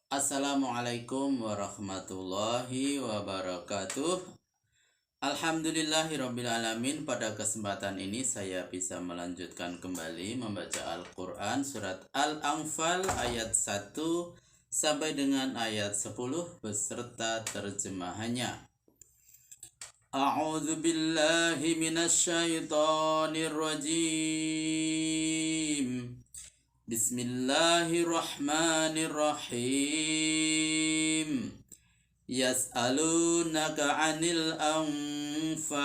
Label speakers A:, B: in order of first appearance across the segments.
A: Assalamualaikum warahmatullahi wabarakatuh. Alhamdulillahirrabbilalamin. Pada kesempatan ini saya bisa melanjutkan kembali membaca Al-Quran surat Al-Anfal ayat 1 sampai dengan ayat 10 beserta terjemahannya. A'udzu billahi minasyaitonir rajim. Bismillahirrahmanirrahim. Yas'alunaka 'anil anfal.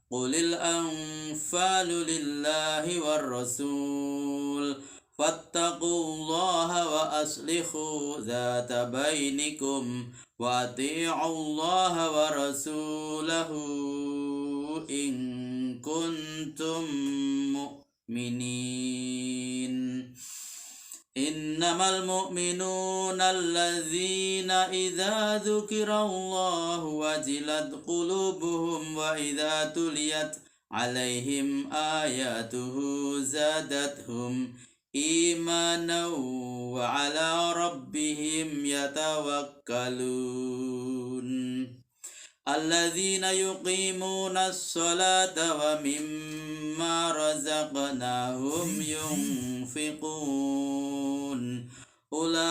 A: Qulil anfalu lillahi war rasul. Fattaqullaha wa aslihu dzata bainikum wa ati'ullaha wa rasulahu in kuntum mu'minin. Innamal mu'minuna alladzina idza dzukirallahu wajilat qulubuhum wa idza tuliyat alaihim ayatuhu zadatuhum imanan wa ala rabbihim yatawakkalun. Alladzina yuqimuna as-salata wa mimma razaqnahum yunfiqun. Ulaika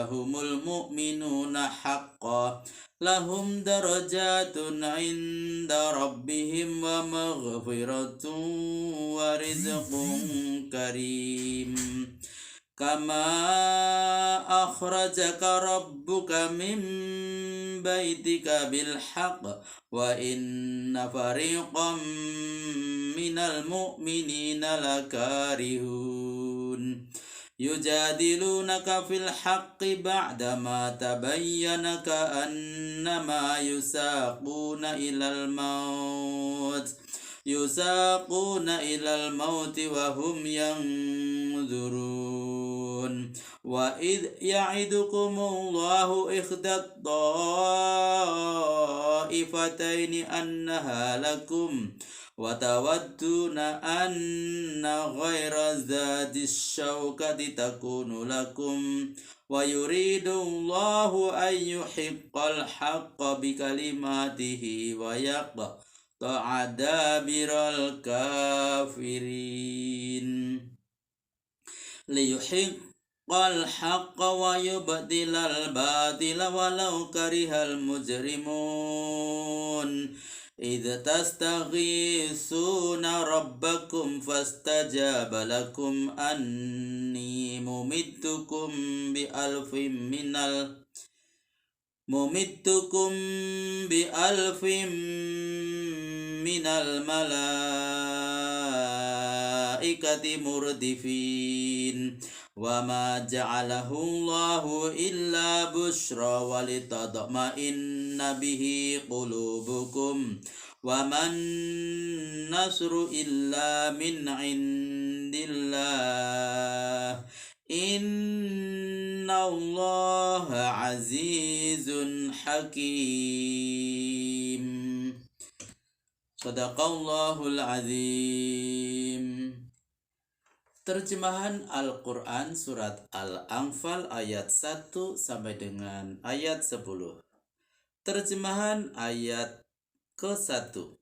A: humul mu'minuna haqqan lahum darajatun 'inda rabbihim wa maghfiratun wa rizqun karim. Kama akhrajaka rabbuka min baitika bil haqq wa inna fariqam minal mu'minina lakarihun. Yujadilunaka fil haqqi ba'dama tabayyana ka'annama yusaquna ilal mauti wa hum yanzurun. Wa idh ya'idukumullahu ikhdat ta'ifataini annaha lakum wa tawadduna anna ghaira zadis syawkati takunu lakum wa yuridullahu an yuhiqqal haqqa bikalimatihi wa yaqta'a dabiral kafirin. Liyuhiqqal haqqa wa yubtilal batila walau karihal mujrimun. Idh tastaghisuna rabbakum fastajaba lakum anni mumittukum bi alfin minal malaikati murdifin. Wa ma ja'alahu Allahu illa bushra wa litadma'inna bihi qulubukum wa man nasru illa min indillah innallaha azizun hakim. Shadaqallahul azim. Terjemahan Al-Quran Surat Al-Anfal ayat 1 sampai dengan ayat 10. Terjemahan ayat ke-1.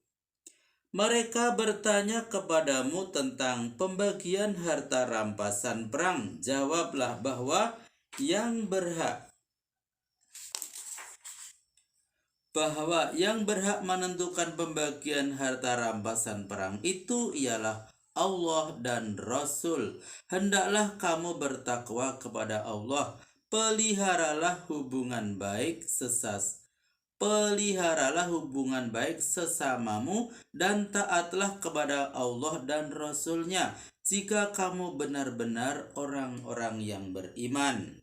A: Mereka bertanya kepadamu tentang pembagian harta rampasan perang. Jawablah bahwa yang berhak menentukan pembagian harta rampasan perang itu ialah Allah dan Rasul. Hendaklah kamu bertakwa kepada Allah. Peliharalah hubungan baik sesamamu dan taatlah kepada Allah dan Rasul-Nya jika kamu benar-benar orang-orang yang beriman.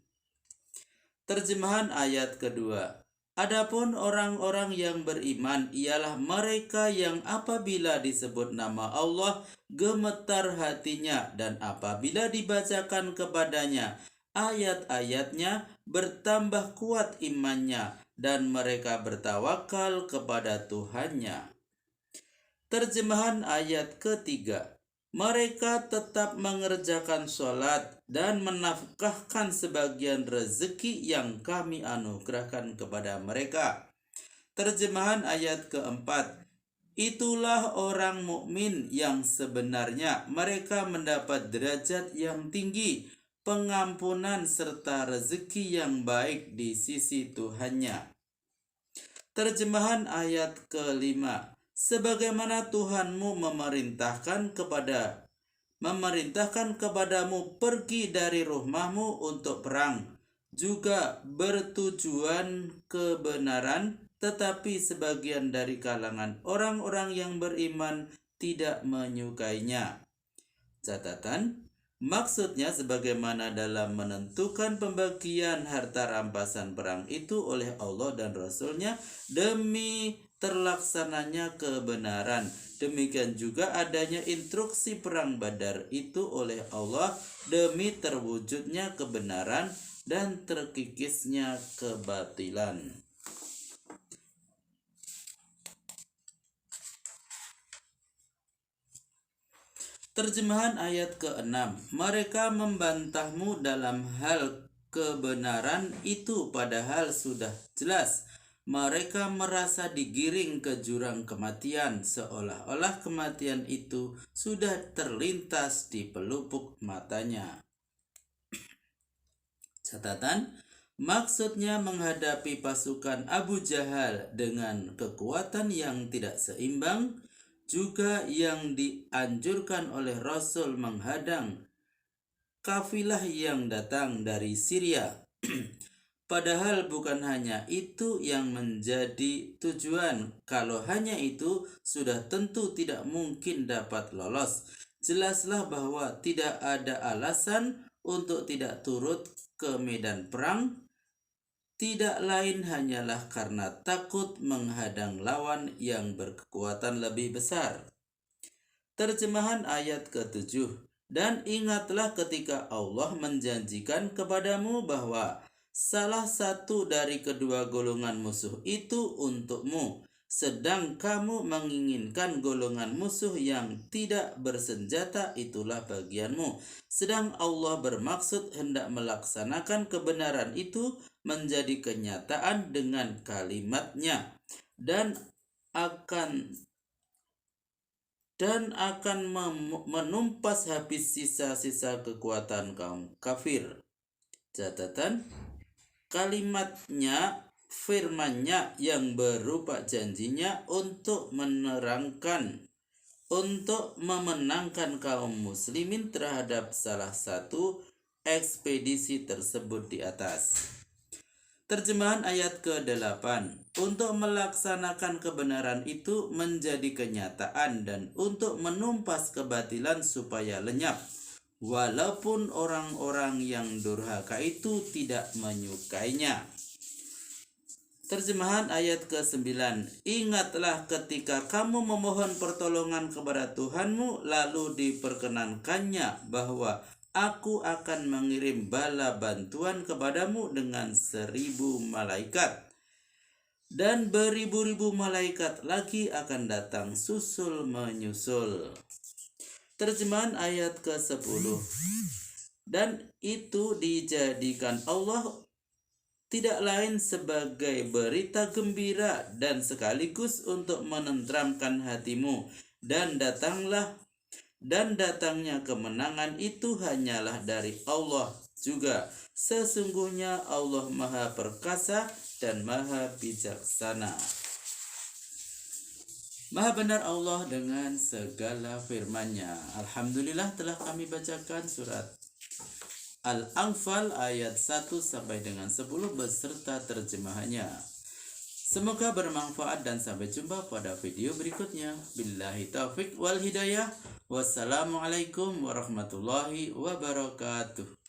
A: Terjemahan ayat kedua. Adapun orang-orang yang beriman ialah mereka yang apabila disebut nama Allah gemetar hatinya, dan apabila dibacakan kepadanya ayat-ayatnya bertambah kuat imannya, dan mereka bertawakal kepada Tuhannya. Terjemahan ayat ketiga. Mereka tetap mengerjakan sholat dan menafkahkan sebagian rezeki yang kami anugerahkan kepada mereka. Terjemahan ayat keempat. Itulah orang mukmin yang sebenarnya, mereka mendapat derajat yang tinggi, pengampunan serta rezeki yang baik di sisi Tuhannya. Terjemahan ayat kelima. Sebagaimana Tuhanmu memerintahkan kepadamu pergi dari rumahmu untuk perang, juga bertujuan kebenaran, tetapi sebagian dari kalangan orang-orang yang beriman tidak menyukainya. Catatan, maksudnya sebagaimana dalam menentukan pembagian harta rampasan perang itu oleh Allah dan Rasul-Nya demi terlaksananya kebenaran. Demikian juga adanya instruksi perang Badar itu oleh Allah demi terwujudnya kebenaran dan terkikisnya kebatilan. Terjemahan ayat ke-6. Mereka membantahmu dalam hal kebenaran itu padahal sudah jelas. Mereka merasa digiring ke jurang kematian, seolah-olah kematian itu sudah terlintas di pelupuk matanya. Catatan, maksudnya menghadapi pasukan Abu Jahal dengan kekuatan yang tidak seimbang, juga yang dianjurkan oleh Rasul menghadang kafilah yang datang dari Syria. Padahal bukan hanya itu yang menjadi tujuan. Kalau hanya itu, sudah tentu tidak mungkin dapat lolos. Jelaslah bahwa tidak ada alasan untuk tidak turut ke medan perang. Tidak lain hanyalah karena takut menghadang lawan yang berkekuatan lebih besar. Terjemahan ayat ke-7. Dan ingatlah ketika Allah menjanjikan kepadamu bahwa salah satu dari kedua golongan musuh itu untukmu, sedang kamu menginginkan golongan musuh yang tidak bersenjata itulah bagianmu. Sedang Allah bermaksud hendak melaksanakan kebenaran itu menjadi kenyataan dengan kalimatnya dan akan menumpas habis sisa-sisa kekuatan kaum kafir. Catatan, kalimatnya, firmannya yang berupa janjinya untuk memenangkan kaum muslimin terhadap salah satu ekspedisi tersebut di atas. Terjemahan ayat ke-8. Untuk melaksanakan kebenaran itu menjadi kenyataan dan untuk menumpas kebatilan supaya lenyap, walaupun orang-orang yang durhaka itu tidak menyukainya. Terjemahan ayat ke-9. Ingatlah ketika kamu memohon pertolongan kepada Tuhanmu, lalu diperkenankannya bahwa Aku akan mengirim bala bantuan kepadamu dengan 1000 malaikat. Dan beribu-ribu malaikat lagi akan datang susul menyusul. Terjemahan ayat ke-10. Dan itu dijadikan Allah tidak lain sebagai berita gembira dan sekaligus untuk menenteramkan hatimu. Dan datangnya kemenangan itu hanyalah dari Allah juga. Sesungguhnya Allah Maha Perkasa dan Maha Bijaksana. Maha benar Allah dengan segala firman-Nya. Alhamdulillah telah kami bacakan surat Al-Anfal ayat 1 sampai dengan 10 beserta terjemahannya. Semoga bermanfaat dan sampai jumpa pada video berikutnya. Billahi taufik wal hidayah. Wassalamualaikum warahmatullahi wabarakatuh.